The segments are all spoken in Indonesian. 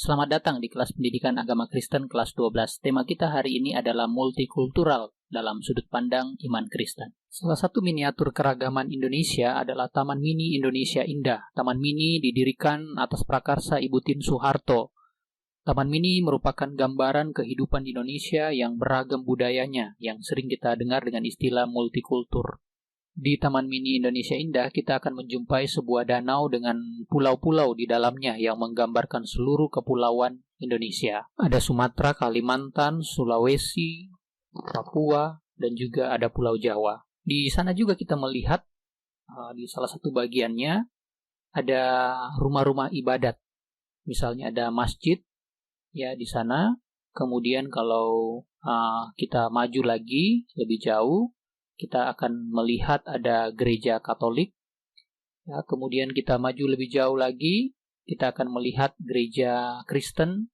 Selamat datang di kelas pendidikan agama Kristen kelas 12. Tema kita hari ini adalah multikultural dalam sudut pandang iman Kristen. Salah satu miniatur keragaman Indonesia adalah Taman Mini Indonesia Indah. Taman Mini didirikan atas prakarsa Ibu Tien Soeharto. Taman Mini merupakan gambaran kehidupan Indonesia yang beragam budayanya, yang sering kita dengar dengan istilah multikultur. Di Taman Mini Indonesia Indah, kita akan menjumpai sebuah danau dengan pulau-pulau di dalamnya yang menggambarkan seluruh kepulauan Indonesia. Ada Sumatera, Kalimantan, Sulawesi, Papua, dan juga ada Pulau Jawa. Di sana juga kita melihat di salah satu bagiannya ada rumah-rumah ibadat. Misalnya ada masjid ya di sana. Kemudian kalau kita maju lagi lebih jauh, kita akan melihat ada gereja Katolik. Ya, kemudian kita maju lebih jauh lagi, kita akan melihat gereja Kristen.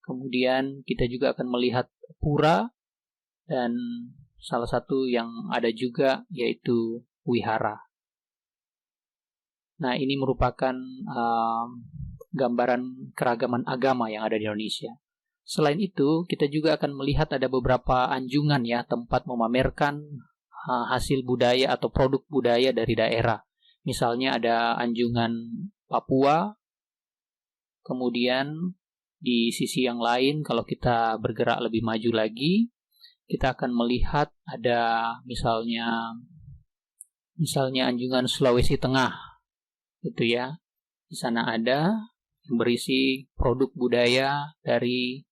Kemudian kita juga akan melihat pura, dan salah satu yang ada juga yaitu wihara. Nah, ini merupakan gambaran keragaman agama yang ada di Indonesia. Selain itu, kita juga akan melihat ada beberapa anjungan ya, tempat memamerkan hasil budaya atau produk budaya dari daerah. Misalnya ada anjungan Papua, kemudian di sisi yang lain kalau kita bergerak lebih maju lagi, kita akan melihat ada misalnya anjungan Sulawesi Tengah. Itu ya. Di sana ada yang berisi produk budaya dari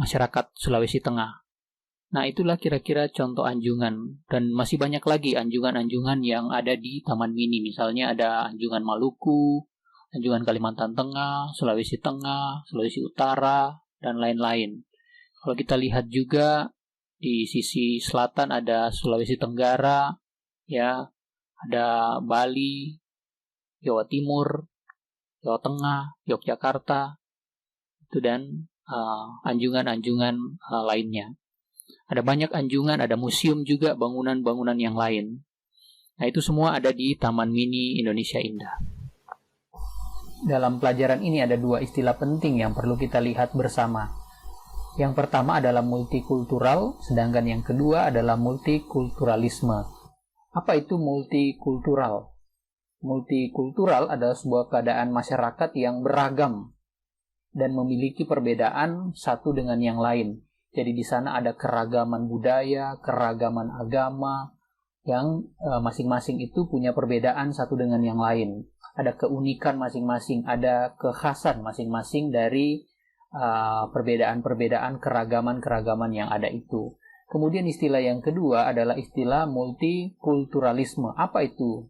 masyarakat Sulawesi Tengah. Nah, itulah kira-kira contoh anjungan. Dan masih banyak lagi anjungan-anjungan yang ada di Taman Mini. Misalnya ada anjungan Maluku, anjungan Kalimantan Tengah, Sulawesi Utara, dan lain-lain. Kalau kita lihat juga di sisi selatan ada Sulawesi Tenggara, ya, ada Bali, Jawa Timur, Jawa Tengah, Yogyakarta, itu dan anjungan-anjungan lainnya. Ada banyak anjungan, ada museum juga, bangunan-bangunan yang lain. Nah, itu semua ada di Taman Mini Indonesia Indah. Dalam pelajaran ini ada dua istilah penting yang perlu kita lihat bersama. Yang pertama adalah multikultural, sedangkan yang kedua adalah multikulturalisme. Apa itu multikultural? Multikultural adalah sebuah keadaan masyarakat yang beragam dan memiliki perbedaan satu dengan yang lain. Jadi di sana ada keragaman budaya, keragaman agama, yang masing-masing itu punya perbedaan satu dengan yang lain. Ada keunikan masing-masing, ada kekhasan masing-masing dari perbedaan-perbedaan keragaman-keragaman yang ada itu. Kemudian istilah yang kedua adalah istilah multikulturalisme. Apa itu?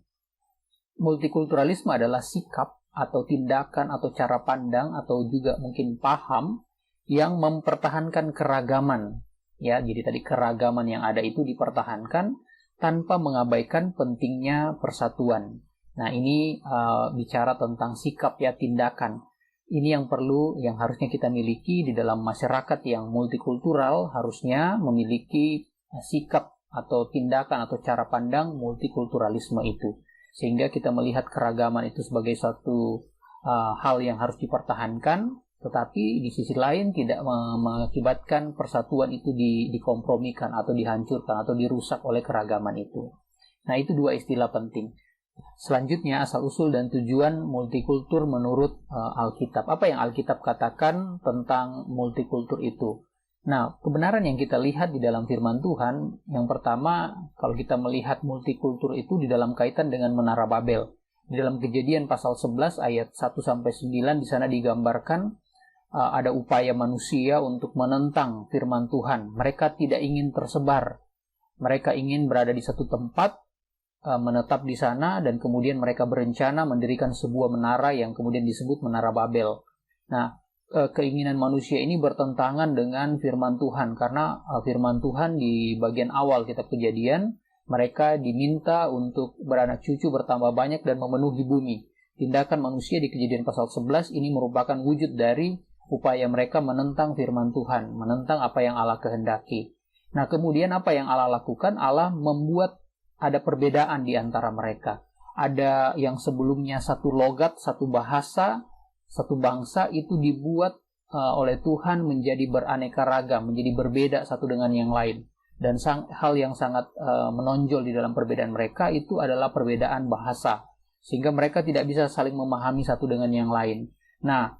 Multikulturalisme adalah sikap atau tindakan atau cara pandang atau juga mungkin paham yang mempertahankan keragaman, ya. Jadi tadi keragaman yang ada itu dipertahankan tanpa mengabaikan pentingnya persatuan. Nah, ini bicara tentang sikap ya, tindakan. Ini yang harusnya kita miliki di dalam masyarakat yang multikultural, harusnya memiliki sikap atau tindakan atau cara pandang multikulturalisme itu. Sehingga kita melihat keragaman itu sebagai satu hal yang harus dipertahankan, tetapi di sisi lain tidak mengakibatkan persatuan itu dikompromikan atau dihancurkan atau dirusak oleh keragaman itu. Nah, itu dua istilah penting. Selanjutnya, asal-usul dan tujuan multikultur menurut Alkitab. Apa yang Alkitab katakan tentang multikultur itu? Nah, kebenaran yang kita lihat di dalam firman Tuhan, yang pertama, kalau kita melihat multikultur itu di dalam kaitan dengan Menara Babel. Di dalam Kejadian pasal 11 ayat 1-9 di sana digambarkan ada upaya manusia untuk menentang firman Tuhan. Mereka tidak ingin tersebar. Mereka ingin berada di satu tempat, menetap di sana, dan kemudian mereka berencana mendirikan sebuah menara yang kemudian disebut Menara Babel. Nah, keinginan manusia ini bertentangan dengan firman Tuhan, karena firman Tuhan di bagian awal kitab Kejadian, mereka diminta untuk beranak cucu bertambah banyak dan memenuhi bumi. Tindakan manusia di Kejadian pasal 11 ini merupakan wujud dari upaya mereka menentang firman Tuhan, menentang apa yang Allah kehendaki. Nah, kemudian apa yang Allah lakukan? Allah membuat ada perbedaan di antara mereka. Ada yang sebelumnya satu logat, satu bahasa, Satu bangsa itu dibuat oleh Tuhan menjadi beraneka ragam, menjadi berbeda satu dengan yang lain. Dan hal yang sangat menonjol di dalam perbedaan mereka itu adalah perbedaan bahasa, sehingga mereka tidak bisa saling memahami satu dengan yang lain. Nah,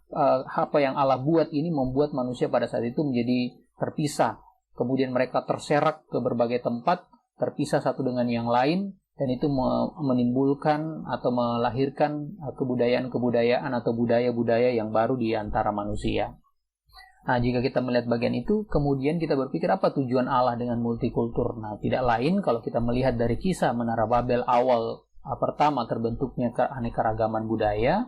apa yang Allah buat ini membuat manusia pada saat itu menjadi terpisah. Kemudian mereka terserak ke berbagai tempat, terpisah satu dengan yang lain, dan itu menimbulkan atau melahirkan kebudayaan-kebudayaan atau budaya-budaya yang baru di antara manusia. Nah, jika kita melihat bagian itu, kemudian kita berpikir apa tujuan Allah dengan multikultur? Nah, tidak lain kalau kita melihat dari kisah Menara Babel awal pertama terbentuknya keanekaragaman budaya,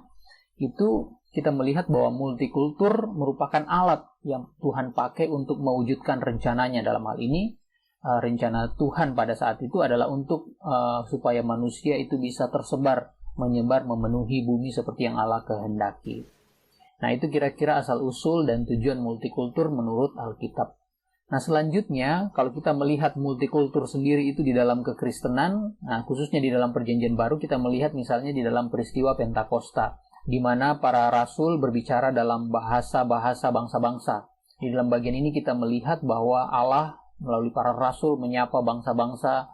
itu kita melihat bahwa multikultur merupakan alat yang Tuhan pakai untuk mewujudkan rencananya. Dalam hal ini, rencana Tuhan pada saat itu adalah untuk supaya manusia itu bisa tersebar, menyebar, memenuhi bumi seperti yang Allah kehendaki. Nah, itu kira-kira asal-usul dan tujuan multikultur menurut Alkitab. Nah, selanjutnya, kalau kita melihat multikultur sendiri itu di dalam kekristenan, nah, khususnya di dalam Perjanjian Baru, kita melihat misalnya di dalam peristiwa Pentakosta, di mana para rasul berbicara dalam bahasa-bahasa bangsa-bangsa. Di dalam bagian ini kita melihat bahwa Allah melalui para rasul menyapa bangsa-bangsa,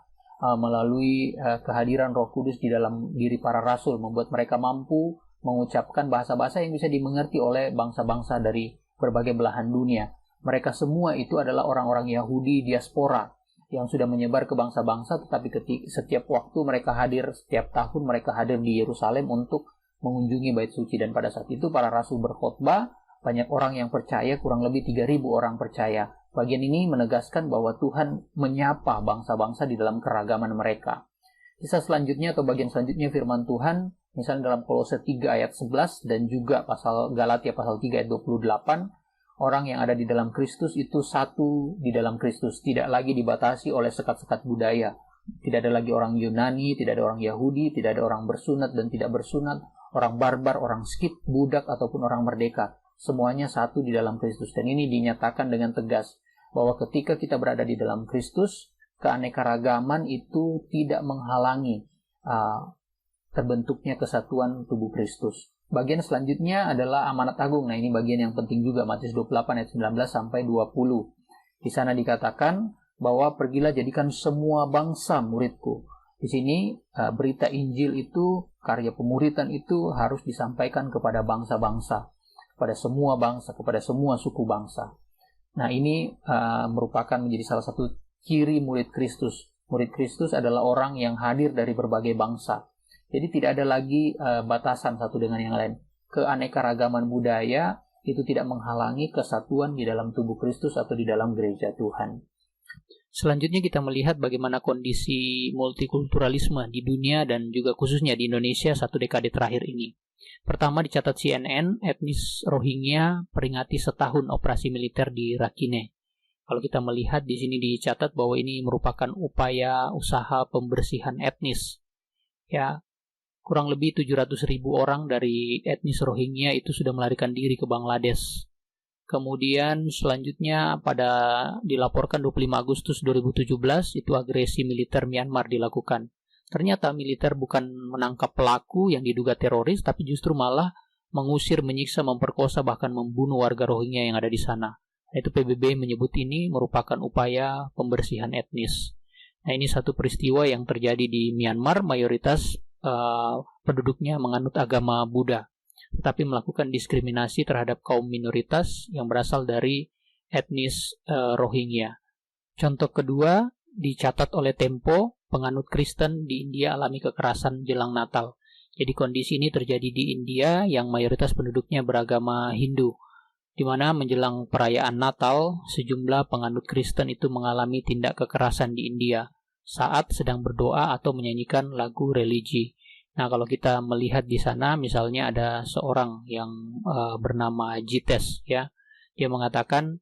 melalui kehadiran Roh Kudus di dalam diri para rasul, membuat mereka mampu mengucapkan bahasa-bahasa yang bisa dimengerti oleh bangsa-bangsa dari berbagai belahan dunia. Mereka semua itu adalah orang-orang Yahudi diaspora yang sudah menyebar ke bangsa-bangsa, tetapi setiap waktu mereka hadir, setiap tahun mereka hadir di Yerusalem untuk mengunjungi Bait Suci. Dan pada saat itu para rasul berkhotbah, banyak orang yang percaya, kurang lebih 3.000 orang percaya. Bagian ini menegaskan bahwa Tuhan menyapa bangsa-bangsa di dalam keragaman mereka. Kisah selanjutnya atau bagian selanjutnya firman Tuhan, misalnya dalam Kolose 3 ayat 11 dan juga pasal Galatia pasal 3 ayat 28, orang yang ada di dalam Kristus itu satu di dalam Kristus, tidak lagi dibatasi oleh sekat-sekat budaya. Tidak ada lagi orang Yunani, tidak ada orang Yahudi, tidak ada orang bersunat dan tidak bersunat, orang barbar, orang skit, budak ataupun orang merdeka. Semuanya satu di dalam Kristus. Dan ini dinyatakan dengan tegas bahwa ketika kita berada di dalam Kristus, keanekaragaman itu tidak menghalangi terbentuknya kesatuan tubuh Kristus. Bagian selanjutnya adalah amanat agung. Nah, ini bagian yang penting juga, Matius 28 ayat 19 sampai 20. Di sana dikatakan bahwa pergilah jadikan semua bangsa muridku. Di sini berita Injil itu, karya pemuridan itu harus disampaikan kepada bangsa-bangsa, kepada semua bangsa, kepada semua suku bangsa. Nah, ini merupakan menjadi salah satu ciri murid Kristus. Murid Kristus adalah orang yang hadir dari berbagai bangsa. Jadi tidak ada lagi batasan satu dengan yang lain. Keanekaragaman budaya itu tidak menghalangi kesatuan di dalam tubuh Kristus atau di dalam gereja Tuhan. Selanjutnya kita melihat bagaimana kondisi multikulturalisme di dunia dan juga khususnya di Indonesia satu dekade terakhir ini. Pertama, dicatat CNN, etnis Rohingya peringati setahun operasi militer di Rakhine. Kalau kita melihat di sini dicatat bahwa ini merupakan upaya usaha pembersihan etnis. Ya, kurang lebih 700.000 orang dari etnis Rohingya itu sudah melarikan diri ke Bangladesh. Kemudian selanjutnya dilaporkan 25 Agustus 2017 itu agresi militer Myanmar dilakukan. Ternyata militer bukan menangkap pelaku yang diduga teroris, tapi justru malah mengusir, menyiksa, memperkosa, bahkan membunuh warga Rohingya yang ada di sana. Itu PBB menyebut ini merupakan upaya pembersihan etnis. Nah, ini satu peristiwa yang terjadi di Myanmar, mayoritas penduduknya menganut agama Buddha, tetapi melakukan diskriminasi terhadap kaum minoritas yang berasal dari etnis Rohingya. Contoh kedua dicatat oleh Tempo, penganut Kristen di India alami kekerasan jelang Natal. Jadi kondisi ini terjadi di India yang mayoritas penduduknya beragama Hindu, di mana menjelang perayaan Natal, sejumlah penganut Kristen itu mengalami tindak kekerasan di India saat sedang berdoa atau menyanyikan lagu religi. Nah, kalau kita melihat di sana, misalnya ada seorang yang bernama Jites, ya, dia mengatakan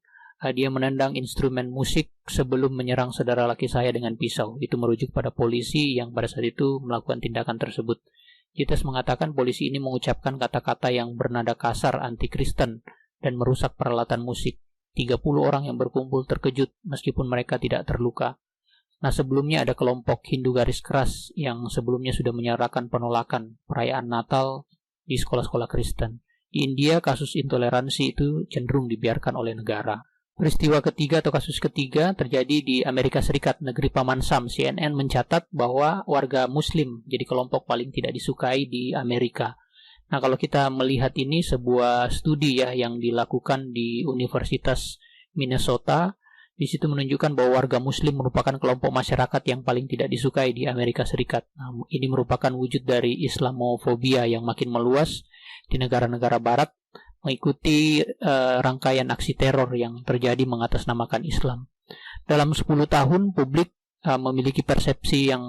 dia menendang instrumen musik sebelum menyerang saudara laki saya dengan pisau. Itu merujuk pada polisi yang pada saat itu melakukan tindakan tersebut. Jites mengatakan polisi ini mengucapkan kata-kata yang bernada kasar anti-Kristen dan merusak peralatan musik. 30 orang yang berkumpul terkejut meskipun mereka tidak terluka. Nah, sebelumnya ada kelompok Hindu garis keras yang sebelumnya sudah menyatakan penolakan perayaan Natal di sekolah-sekolah Kristen. Di India, kasus intoleransi itu cenderung dibiarkan oleh negara. Peristiwa ketiga atau kasus ketiga terjadi di Amerika Serikat, negeri Paman Sam. CNN mencatat bahwa warga Muslim jadi kelompok paling tidak disukai di Amerika. Nah, kalau kita melihat ini sebuah studi ya yang dilakukan di Universitas Minnesota, di situ menunjukkan bahwa warga Muslim merupakan kelompok masyarakat yang paling tidak disukai di Amerika Serikat. Nah, ini merupakan wujud dari Islamofobia yang makin meluas di negara-negara Barat, mengikuti rangkaian aksi teror yang terjadi mengatasnamakan Islam. Dalam 10 tahun, publik memiliki persepsi yang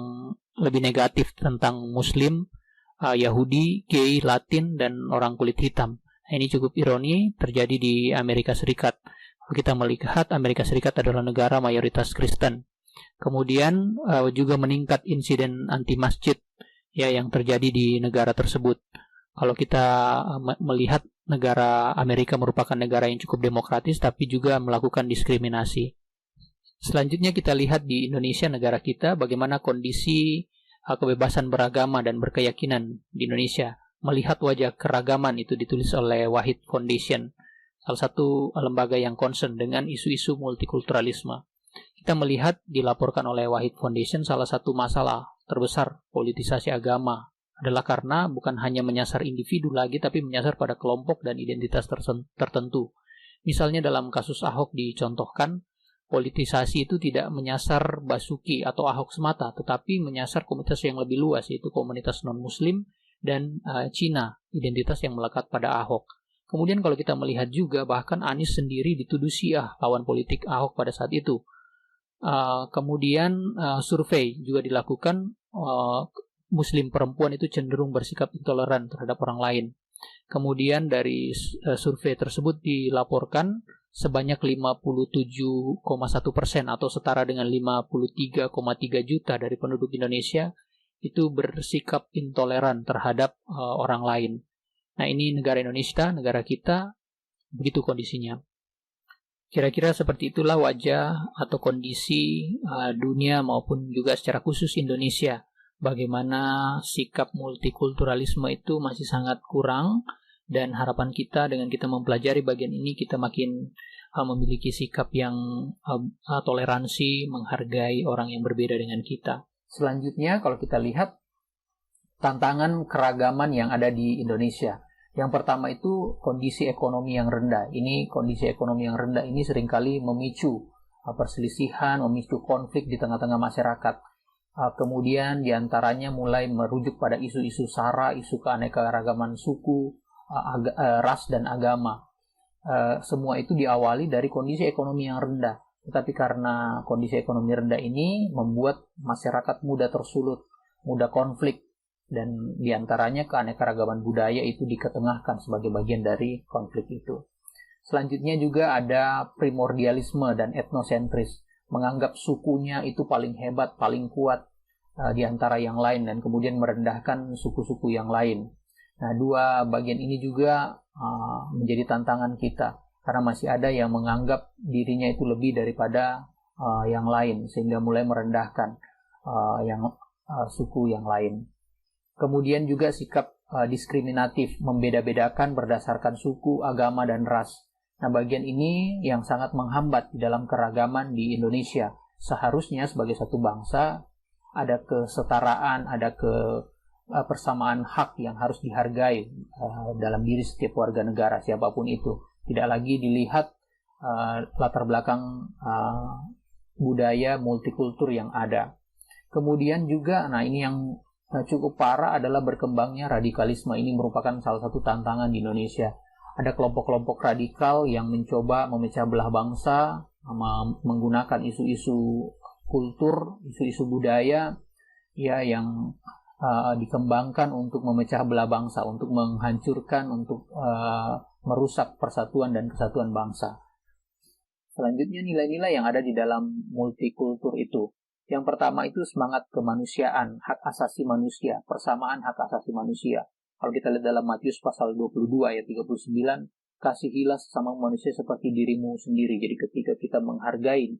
lebih negatif tentang Muslim, Yahudi, gay, Latin, dan orang kulit hitam. Ini cukup ironi terjadi di Amerika Serikat. Kita melihat Amerika Serikat adalah negara mayoritas Kristen. Kemudian juga meningkat insiden anti masjid ya yang terjadi di negara tersebut. Kalau kita melihat negara Amerika merupakan negara yang cukup demokratis tapi juga melakukan diskriminasi. Selanjutnya kita lihat di Indonesia, negara kita, bagaimana kondisi kebebasan beragama dan berkeyakinan di Indonesia. Melihat wajah keragaman itu ditulis oleh Wahid Foundation, salah satu lembaga yang concern dengan isu-isu multikulturalisme. Kita melihat dilaporkan oleh Wahid Foundation salah satu masalah terbesar politisasi agama adalah karena bukan hanya menyasar individu lagi, tapi menyasar pada kelompok dan identitas tertentu. Misalnya dalam kasus Ahok dicontohkan, politisasi itu tidak menyasar Basuki atau Ahok semata, tetapi menyasar komunitas yang lebih luas, yaitu komunitas non-Muslim dan Cina, identitas yang melekat pada Ahok. Kemudian kalau kita melihat juga, bahkan Anies sendiri dituduh Syiah, lawan politik Ahok pada saat itu. Kemudian survei juga dilakukan, Muslim perempuan itu cenderung bersikap intoleran terhadap orang lain. Kemudian dari survei tersebut dilaporkan sebanyak 57,1% atau setara dengan 53,3 juta dari penduduk Indonesia itu bersikap intoleran terhadap orang lain. Nah, ini negara Indonesia, negara kita, begitu kondisinya. Kira-kira seperti itulah wajah atau kondisi dunia maupun juga secara khusus Indonesia. Bagaimana sikap multikulturalisme itu masih sangat kurang, dan harapan kita dengan kita mempelajari bagian ini, kita makin memiliki sikap yang toleransi, menghargai orang yang berbeda dengan kita. Selanjutnya kalau kita lihat tantangan keragaman yang ada di Indonesia. Yang pertama itu kondisi ekonomi yang rendah. Ini kondisi ekonomi yang rendah ini seringkali memicu perselisihan, memicu konflik di tengah-tengah masyarakat. Kemudian diantaranya mulai merujuk pada isu-isu SARA, isu keanekaragaman suku, ras dan agama. Semua itu diawali dari kondisi ekonomi yang rendah. Tetapi karena kondisi ekonomi rendah ini membuat masyarakat mudah tersulut, mudah konflik, dan diantaranya keanekaragaman budaya itu diketengahkan sebagai bagian dari konflik itu. Selanjutnya juga ada primordialisme dan etnosentris, menganggap sukunya itu paling hebat, paling kuat di antara yang lain, dan kemudian merendahkan suku-suku yang lain. Nah, dua bagian ini juga menjadi tantangan kita, karena masih ada yang menganggap dirinya itu lebih daripada yang lain, sehingga mulai merendahkan suku yang lain. Kemudian juga sikap diskriminatif, membeda-bedakan berdasarkan suku, agama, dan ras. Nah, bagian ini yang sangat menghambat di dalam keragaman di Indonesia. Seharusnya sebagai satu bangsa ada kesetaraan, ada persamaan hak yang harus dihargai dalam diri setiap warga negara siapapun itu. Tidak lagi dilihat latar belakang budaya multikultur yang ada. Kemudian juga, nah ini yang cukup parah adalah berkembangnya radikalisme. Ini merupakan salah satu tantangan di Indonesia. Ada kelompok-kelompok radikal yang mencoba memecah belah bangsa, menggunakan isu-isu kultur, isu-isu budaya ya yang dikembangkan untuk memecah belah bangsa, untuk menghancurkan, untuk merusak persatuan dan kesatuan bangsa. Selanjutnya nilai-nilai yang ada di dalam multikultur itu. Yang pertama itu semangat kemanusiaan, hak asasi manusia, persamaan hak asasi manusia. Kalau kita lihat dalam Matius pasal 22 ayat 39, kasihilah sesama manusia seperti dirimu sendiri. Jadi ketika kita menghargai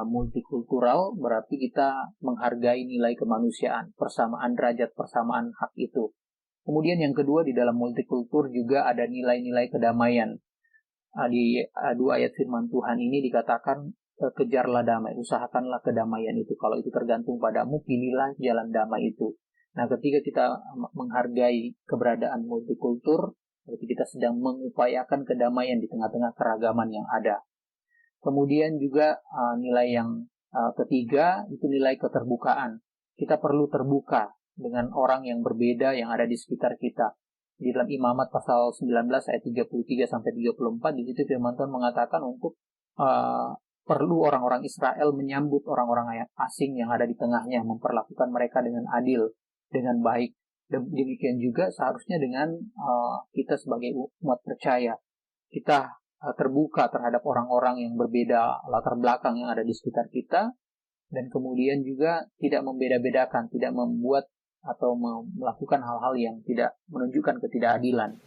multikultural, berarti kita menghargai nilai kemanusiaan, persamaan derajat, persamaan hak itu. Kemudian yang kedua, di dalam multikultur juga ada nilai-nilai kedamaian. Di dua ayat firman Tuhan ini dikatakan, kejarlah damai, usahakanlah kedamaian itu. Kalau itu tergantung padamu, pilihlah jalan damai itu. Nah, ketika kita menghargai keberadaan multikultur, berarti kita sedang mengupayakan kedamaian di tengah-tengah keragaman yang ada. Kemudian juga nilai yang ketiga, itu nilai keterbukaan. Kita perlu terbuka dengan orang yang berbeda yang ada di sekitar kita. Di dalam Imamat pasal 19 ayat 33 sampai 34, di situ firman Tuhan mengatakan untuk perlu orang-orang Israel menyambut orang-orang asing yang ada di tengahnya, memperlakukan mereka dengan adil, dengan baik. Demikian juga seharusnya dengan kita sebagai umat percaya. Kita terbuka terhadap orang-orang yang berbeda latar belakang yang ada di sekitar kita, dan kemudian juga tidak membeda-bedakan, tidak membuat atau melakukan hal-hal yang tidak menunjukkan ketidakadilan.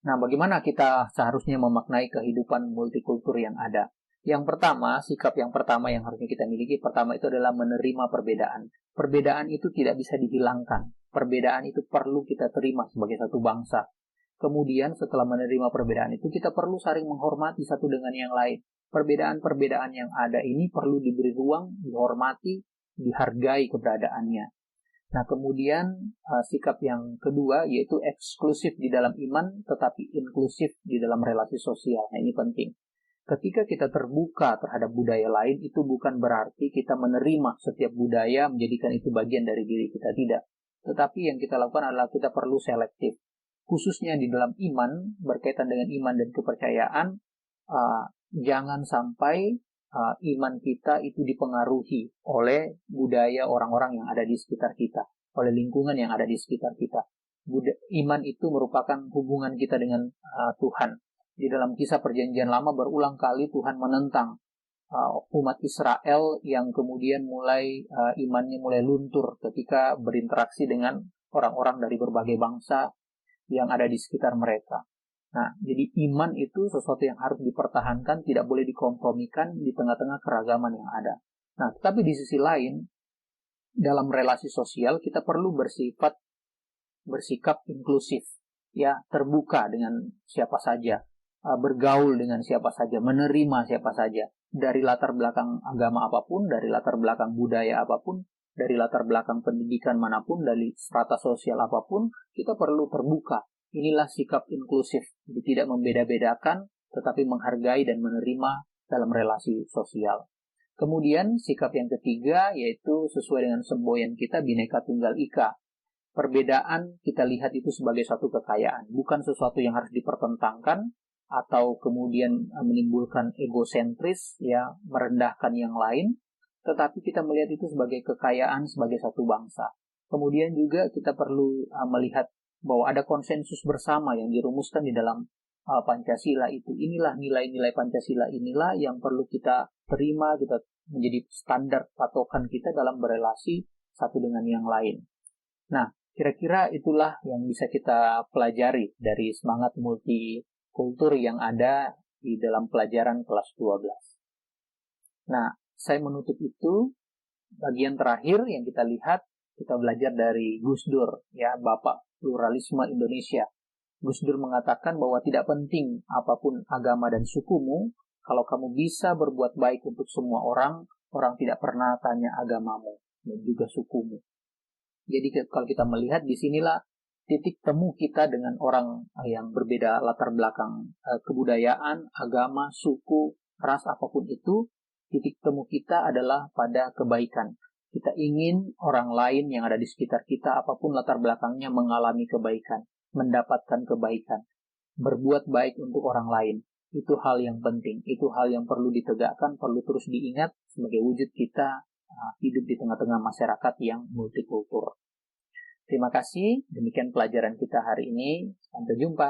Nah, bagaimana kita seharusnya memaknai kehidupan multikultur yang ada? Yang pertama, sikap yang pertama yang harusnya kita miliki, pertama itu adalah menerima perbedaan. Perbedaan itu tidak bisa dihilangkan. Perbedaan itu perlu kita terima sebagai satu bangsa. Kemudian setelah menerima perbedaan itu, kita perlu saling menghormati satu dengan yang lain. Perbedaan-perbedaan yang ada ini perlu diberi ruang, dihormati, dihargai keberadaannya. Nah, kemudian sikap yang kedua yaitu eksklusif di dalam iman tetapi inklusif di dalam relasi sosial. Nah, ini penting. Ketika kita terbuka terhadap budaya lain, itu bukan berarti kita menerima setiap budaya menjadikan itu bagian dari diri kita, tidak. Tetapi yang kita lakukan adalah kita perlu selektif. Khususnya di dalam iman, berkaitan dengan iman dan kepercayaan, jangan sampai iman kita itu dipengaruhi oleh budaya orang-orang yang ada di sekitar kita, oleh lingkungan yang ada di sekitar kita. Iman itu merupakan hubungan kita dengan Tuhan. Di dalam kisah perjanjian lama berulang kali Tuhan menentang umat Israel yang kemudian imannya mulai luntur ketika berinteraksi dengan orang-orang dari berbagai bangsa yang ada di sekitar mereka. Nah, jadi iman itu sesuatu yang harus dipertahankan, tidak boleh dikompromikan di tengah-tengah keragaman yang ada. Nah, tetapi di sisi lain, dalam relasi sosial kita perlu bersikap inklusif, ya, terbuka dengan siapa saja, bergaul dengan siapa saja, menerima siapa saja, dari latar belakang agama apapun, dari latar belakang budaya apapun, dari latar belakang pendidikan manapun, dari strata sosial apapun, kita perlu terbuka. Inilah sikap inklusif, jadi tidak membeda-bedakan, tetapi menghargai dan menerima dalam relasi sosial. Kemudian sikap yang ketiga yaitu sesuai dengan semboyan kita, Bhinneka Tunggal Ika. Perbedaan kita lihat itu sebagai suatu kekayaan, bukan sesuatu yang harus dipertentangkan atau kemudian menimbulkan egosentris, ya, merendahkan yang lain, tetapi kita melihat itu sebagai kekayaan sebagai satu bangsa. Kemudian juga kita perlu melihat bahwa ada konsensus bersama yang dirumuskan di dalam Pancasila itu. Inilah nilai-nilai Pancasila inilah yang perlu kita terima, kita menjadi standar patokan kita dalam berelasi satu dengan yang lain. Nah, kira-kira itulah yang bisa kita pelajari dari semangat multikultur yang ada di dalam pelajaran kelas 12. Nah, saya menutup itu. Bagian terakhir yang kita lihat, kita belajar dari Gus Dur, ya, Bapak Pluralisme Indonesia. Gus Dur mengatakan bahwa tidak penting apapun agama dan sukumu, kalau kamu bisa berbuat baik untuk semua orang, orang tidak pernah tanya agamamu dan juga sukumu. Jadi kalau kita melihat di sinilah titik temu kita dengan orang yang berbeda latar belakang kebudayaan, agama, suku, ras apapun itu, titik temu kita adalah pada kebaikan. Kita ingin orang lain yang ada di sekitar kita, apapun latar belakangnya, mengalami kebaikan, mendapatkan kebaikan, berbuat baik untuk orang lain. Itu hal yang penting, itu hal yang perlu ditegakkan, perlu terus diingat sebagai wujud kita hidup di tengah-tengah masyarakat yang multikultur. Terima kasih, demikian pelajaran kita hari ini. Sampai jumpa.